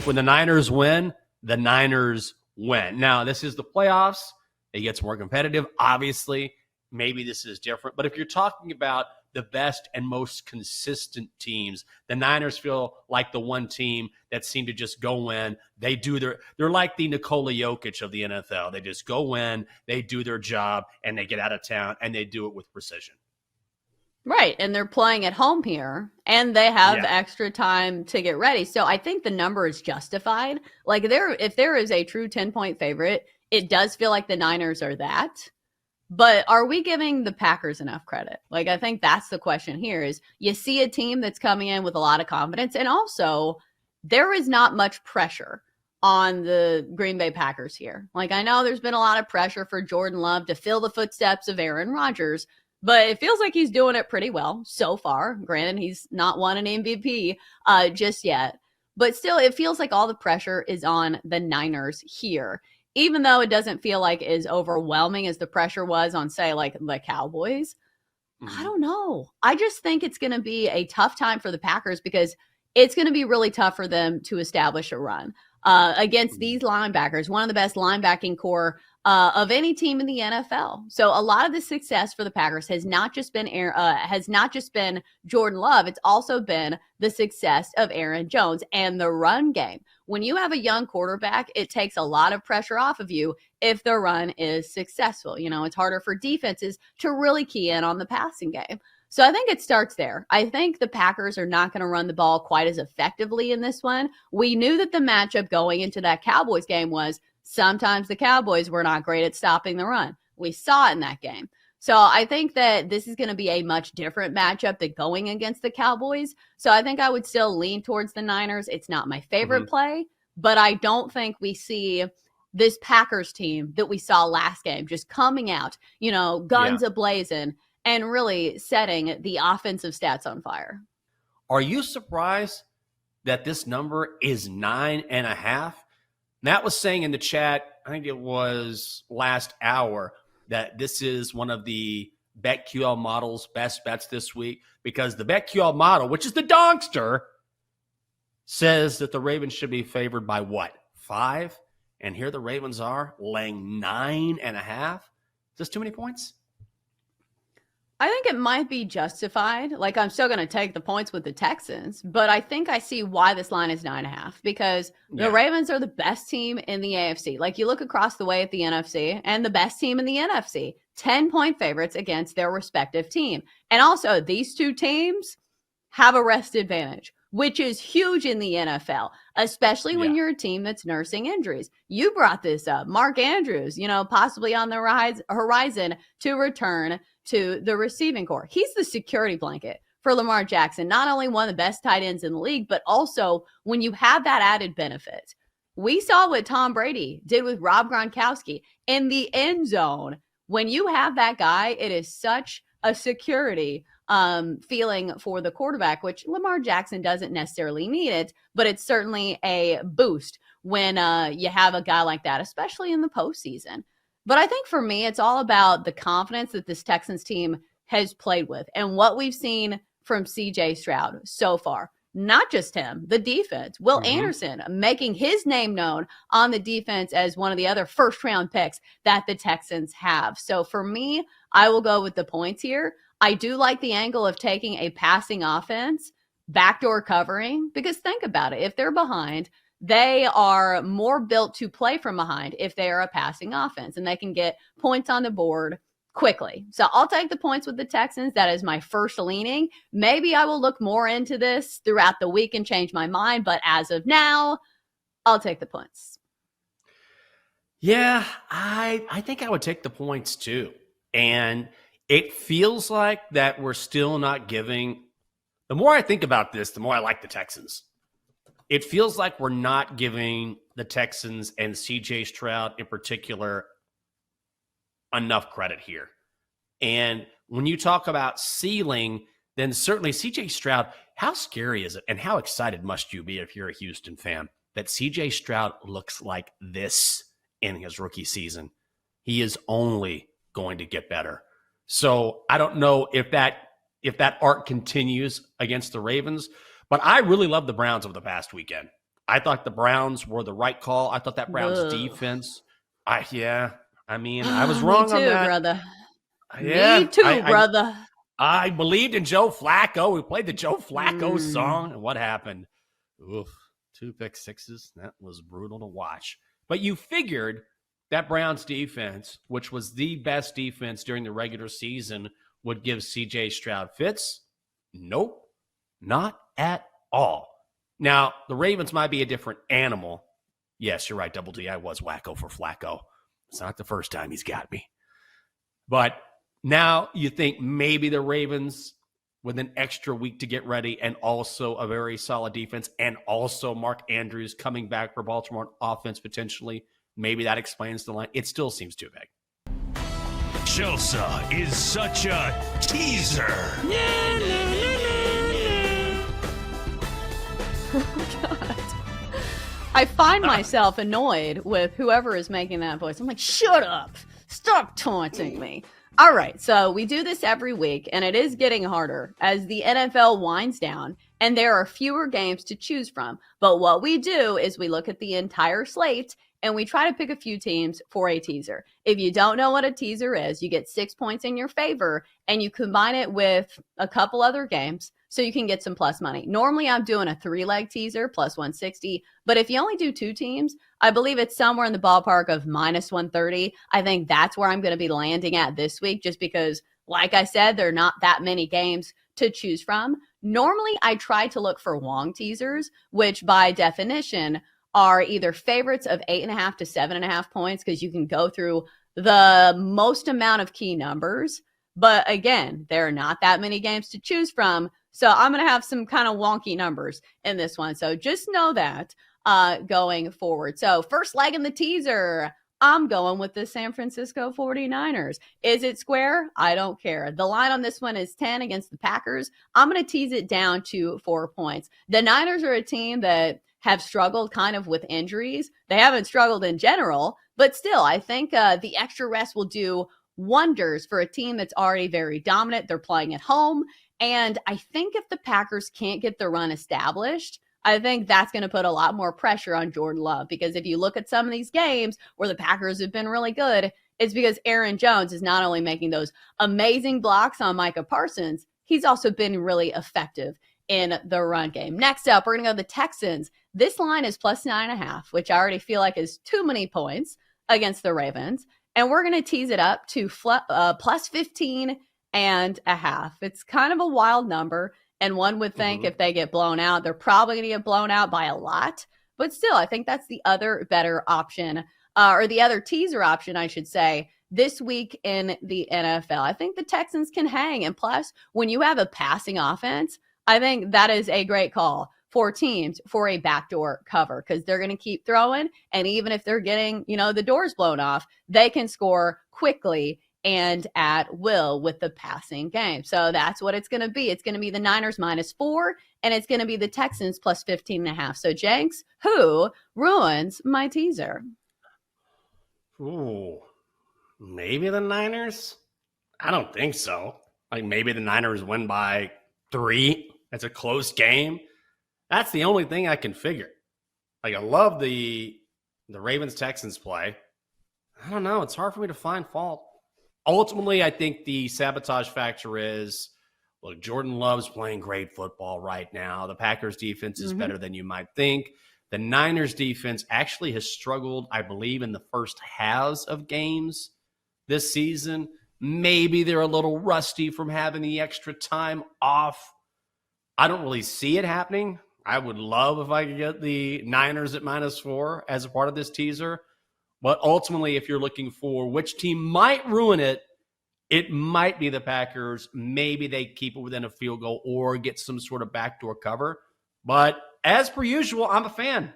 when the Niners win, the Niners win. Now, this is the playoffs. It gets more competitive, obviously. Maybe this is different. But if you're talking about the best and most consistent teams, the Niners feel like the one team that seem to just go in. They're like the Nikola Jokic of the NFL. They just go in, they do their job, and they get out of town, and they do it with precision. Right, and they're playing at home here, and they have extra time to get ready. So I think the number is justified. Like, if there is a true 10-point favorite, it does feel like the Niners are that. But are we giving the Packers enough credit? Like, I think that's the question here is you see a team that's coming in with a lot of confidence, and also there is not much pressure on the Green Bay Packers here. Like, I know there's been a lot of pressure for Jordan Love to fill the footsteps of Aaron Rodgers, but it feels like he's doing it pretty well so far. Granted, he's not won an MVP just yet, but still it feels like all the pressure is on the Niners here. Even though it doesn't feel like as overwhelming as the pressure was on, say, like the Cowboys. I don't know. I just think it's going to be a tough time for the Packers because it's going to be really tough for them to establish a run against these linebackers, one of the best linebacking core of any team in the NFL. So a lot of the success for the Packers has not just been Jordan Love. It's also been the success of Aaron Jones and the run game. When you have a young quarterback, it takes a lot of pressure off of you if the run is successful. You know, it's harder for defenses to really key in on the passing game. So I think it starts there. I think the Packers are not going to run the ball quite as effectively in this one. We knew that the matchup going into that Cowboys game was sometimes the Cowboys were not great at stopping the run. We saw it in that game. So I think that this is going to be a much different matchup than going against the Cowboys. So I think I would still lean towards the Niners. It's not my favorite play, but I don't think we see this Packers team that we saw last game just coming out, you know, guns a-blazing and really setting the offensive stats on fire. Are you surprised that this number is 9.5? Matt was saying in the chat, I think it was last hour, that this is one of the BetQL model's best bets this week because the BetQL model, which is the Dongster, says that the Ravens should be favored by what? 5? And here the Ravens are laying 9.5. Is this too many points? I think it might be justified. Like, I'm still going to take the points with the Texans, but I think I see why this line is 9.5 because the Ravens are the best team in the AFC. Like, you look across the way at the NFC and the best team in the NFC, 10-point favorites against their respective team. And also, these two teams have a rest advantage, which is huge in the NFL, especially when you're a team that's nursing injuries. You brought this up. Mark Andrews, you know, possibly on the horizon to return to the receiving corps. He's the security blanket for Lamar Jackson, not only one of the best tight ends in the league, but also when you have that added benefit. We saw what Tom Brady did with Rob Gronkowski in the end zone. When you have that guy, it is such a security feeling for the quarterback, which Lamar Jackson doesn't necessarily need it, but it's certainly a boost when you have a guy like that, especially in the postseason. But I think for me, it's all about the confidence that this Texans team has played with and what we've seen from C.J. Stroud so far. Not just him, the defense. Will Anderson making his name known on the defense as one of the other first-round picks that the Texans have. So for me, I will go with the points here. I do like the angle of taking a passing offense, backdoor covering, because think about it. If they're behind, they are more built to play from behind if they are a passing offense, and they can get points on the board quickly. So I'll take the points with the Texans. That is my first leaning. Maybe I will look more into this throughout the week and change my mind, but as of now, I'll take the points. Yeah, I think I would take the points too. And it feels like that we're still not giving – the more I think about this, the more I like the Texans. It feels like we're not giving the Texans and C.J. Stroud in particular enough credit here. And when you talk about ceiling, then certainly C.J. Stroud, how scary is it and how excited must you be if you're a Houston fan that C.J. Stroud looks like this in his rookie season? He is only going to get better. So I don't know if that arc continues against the Ravens, but I really love the Browns over the past weekend. I thought the Browns were the right call. I thought that Browns Ugh. defense, I mean, I was Me wrong on too, that. brother. Me Yeah, too, brother. I believed in Joe Flacco. We played the Joe Flacco Mm. song, and what happened? Oof, 2 pick-sixes. That was brutal to watch. But you figured that Browns defense, which was the best defense during the regular season, would give CJ Stroud fits. Nope, not at all. Now, the Ravens might be a different animal. Yes, you're right, Double D. I was wacko for Flacco. It's not the first time he's got me. But now you think maybe the Ravens, with an extra week to get ready and also a very solid defense and also Mark Andrews coming back for Baltimore on offense potentially, maybe that explains the line. It still seems too big. Chelsa is such a teaser. Oh, God. I find myself annoyed with whoever is making that voice. I'm like, shut up. Stop taunting me. All right, so we do this every week, and it is getting harder as the NFL winds down, and there are fewer games to choose from. But what we do is we look at the entire slate, and we try to pick a few teams for a teaser. If you don't know what a teaser is, you get 6 points in your favor, and you combine it with a couple other games so you can get some plus money. Normally, I'm doing a 3-leg teaser, plus 160, but if you only do 2 teams, I believe it's somewhere in the ballpark of minus 130. I think that's where I'm going to be landing at this week, just because, like I said, there are not that many games to choose from. Normally, I try to look for long teasers, which by definition are either favorites of 8.5 to 7.5 points, because you can go through the most amount of key numbers. But again, there are not that many games to choose from. So I'm going to have some kind of wonky numbers in this one. So just know that going forward. So first leg in the teaser, I'm going with the San Francisco 49ers. Is it square? I don't care. The line on this one is 10 against the Packers. I'm going to tease it down to 4 points. The Niners are a team that have struggled kind of with injuries. They haven't struggled in general, but still, I think the extra rest will do wonders for a team that's already very dominant. They're playing at home. And I think if the Packers can't get the run established, I think that's going to put a lot more pressure on Jordan Love, because if you look at some of these games where the Packers have been really good, it's because Aaron Jones is not only making those amazing blocks on Micah Parsons, he's also been really effective in the run game. Next up, we're going to go to the Texans. This line is plus 9.5, which I already feel like is too many points against the Ravens. And we're going to tease it up to plus 15.5. It's kind of a wild number. And one would think if they get blown out, they're probably going to get blown out by a lot. But still, I think that's the other better option, or the other teaser option, I should say, this week in the NFL. I think the Texans can hang. And plus, when you have a passing offense, I think that is a great call for teams for a backdoor cover, because they're going to keep throwing. And even if they're getting, the doors blown off, they can score quickly and at will with the passing game. So that's what it's going to be. It's going to be the Niners -4, and it's going to be the Texans plus 15.5. So Jenks, who ruins my teaser? Ooh, maybe the Niners? I don't think so. Like maybe the Niners win by 3. It's a close game. That's the only thing I can figure. Like I love the Ravens-Texans play. I don't know. It's hard for me to find fault. Ultimately, I think the sabotage factor is, look, Jordan Love's playing great football right now. The Packers defense is better than you might think. The Niners defense actually has struggled, I believe, in the first halves of games this season. Maybe they're a little rusty from having the extra time off. I don't really see it happening. I would love if I could get the Niners at -4 as a part of this teaser. But ultimately, if you're looking for which team might ruin it, it might be the Packers. Maybe they keep it within a field goal or get some sort of backdoor cover. But as per usual, I'm a fan.